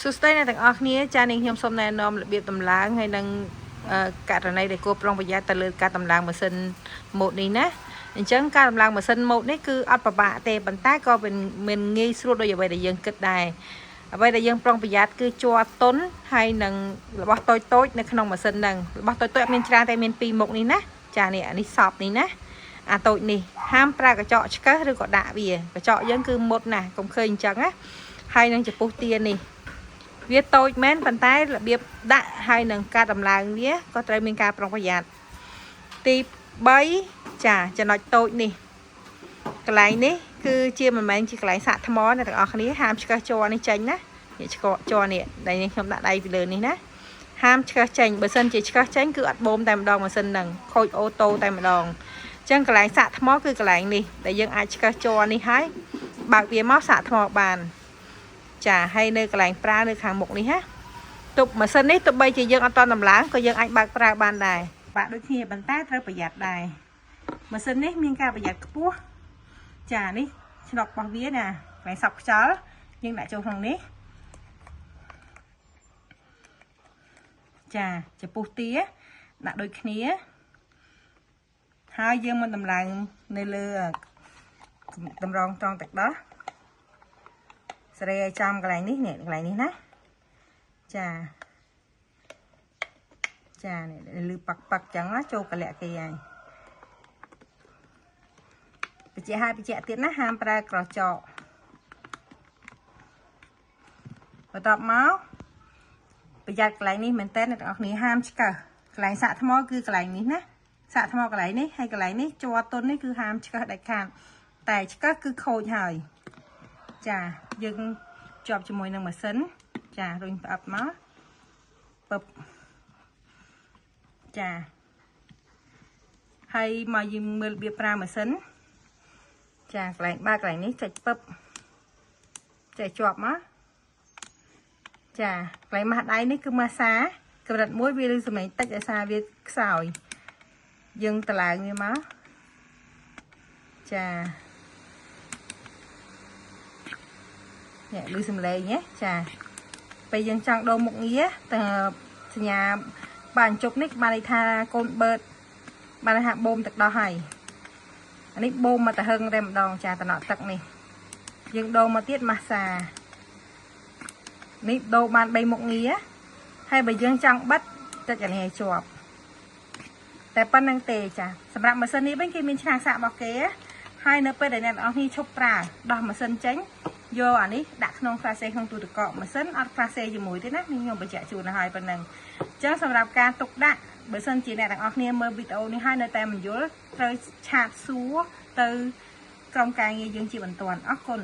สุดท้ายในต่างออกนี้จานิงยมสมแนนอมระเบียบตำรางให้นังการในได้ควบรองประหยัดตะเลือการตำรางมาเซนหมดนี้นะจังการตำรางมาเซนหมดนี่คืออัดประบะเตะบรรทัดก็เป็นเมนงี้สุดโดยไปได้ยังเกิดได้ไปได้ยังปรองประหยัดคือจัวต้นให้นังบอโต้ในขนมมาเซนนังบอโต้เมนจางแต่เมนปีหมกนี้นะจาเนี่ยอันนี้สอบนี้นะโต้นี่ห้ามปลากระเจาะชักหรือก็ด่าเบียกระเจาะยังคือหมดนะผมเคยจังนะให้นังจะปูเตียนนี่เวียโต้แม่นปันท้ายระเบียบด่าให้นังการตำรางเวียก็จะมีการปรองประหยัดตีใบจะน้อยโต้นี่กลายนี้คือเชี่ยมันมันจะกลายสะทมอนะแต่ออกนี้ห้ามชักจอนี่จังนะเนี่ยชักจอเนี่ยในนี้ខ្ញុំដាក់ដៃពីលើនេះណាហាមឆ្កឹះចេញបើសិនជាឆ្កឹះចេញគឺអត់បូមតែម្ដងម៉ាស៊ីនហ្នឹងខូចអូតូតែម្ដងអញ្ចឹងកន្លែងសាក់ថ្មគឺកន្លែងនេះដែលយើងអាចឆ្កឹះចរនេះហើយបើកវាមកសាក់ថ្មបានចាហើយនៅកន្លែងប្រើនៅខាងមុខនេះណាទប់ម៉ាស៊ីននេះទោះបីជាយើងអត់តតម្លើងក៏យើងអាចបើកប្រើបានដែរបាក់ដូចគ្នាប៉ុន្តែត្រូវប្រយ័ត្នដែរម៉ាស៊ីននេះមានការប្រយ័ត្នខ្ពស់ចានេះឆ្លុករបស់វាណាកន្លែងសប់ខ្យល់យើងដាក់ចូលក្នុងនេះចាចំពោះទាដាក់ដូចគ្នាហើយយើងមិនតម្លើងនៅលើតម្រងត្រង់ទឹកដោះសេរីឲ្យចំកន្លែងនេះនេះកន្លែងនេះណាចានេះលឺប៉ាក់ចឹងណាចូលកលៈគេហើយបញ្ជាក់ឲ្យបញ្ជាក់ទៀតណាហាមប្រើក្រចកបន្ទាប់មកប្រយ័ត្នកន្លែងនេះមែនតើអ្នកទាំងអស់គ្នាហាមឆ្កឹះកន្លែងសាក់ថ្មគឺកន្លែងនេះណាសាក់ថ្មកន្លែងនេះហើយកន្លែងនេះជាប់ទុននេះគឺហាមឆ្កឹះដាច់ខាតតែឆ្កឹះគឺខូចហើយចាយើងជាប់ជាមួយនឹងម៉ាស៊ីនចារុញផ្អាប់មកពឹបចាហើយមកយើងមើលរបៀបប្រើម៉ាស៊ីនចាកន្លែងបើកកន្លែងនេះចុចពឹបចុចជាប់មកចាកន្លែងម៉ាស់ដៃនេះគឺម៉ាសាកម្រិត1វាឬសម្លេងតិចដោយសារវាខ្សោយយើងតឡើងវាមកចានេះឮសម្លេងណាចាពេលយើងចង់ដូរមុខងារទៅសញ្ញាបានជប់នេះបានន័យថាកូនបឺតបានន័យថាបូមទឹកដោះហើយអានេះបូមមកទៅហឹងតែម្ដងចាតំណក់ទឹកនេះយើងដូរមកទៀតម៉ាសានេះដូរបាន3មុខងារហើយបើយើងចង់បិទចុចអានេះឲ្យជាប់តែប៉ុណ្្នឹងទេចាសម្រាប់ម៉ាស៊ីននេះវិញគេមានឆ្នាំងសាករបស់គេហើយនៅពេលដែលអ្នកនរគ្នាឈប់ប្រើដោះម៉ាស៊ីនចេញយកអានេះដាក់ក្នុងផ្លាសេក្នុងទូទឹកកកម៉ាស៊ីនអត់ផ្លាសេជាមួយទេណាខ្ញុំបញ្ជាក់ជូនឲ្យប៉ុណ្្នឹងអញ្ចឹងសម្រាប់ការទុកដាក់បើសិនជាអ្នកទាំងអស់គ្នាមើលវីដេអូនេះហើយនៅតែមិនយល់ត្រូវឆាតសួរទៅក្រុមការងារយើងជាបន្ទាន់អរគុណ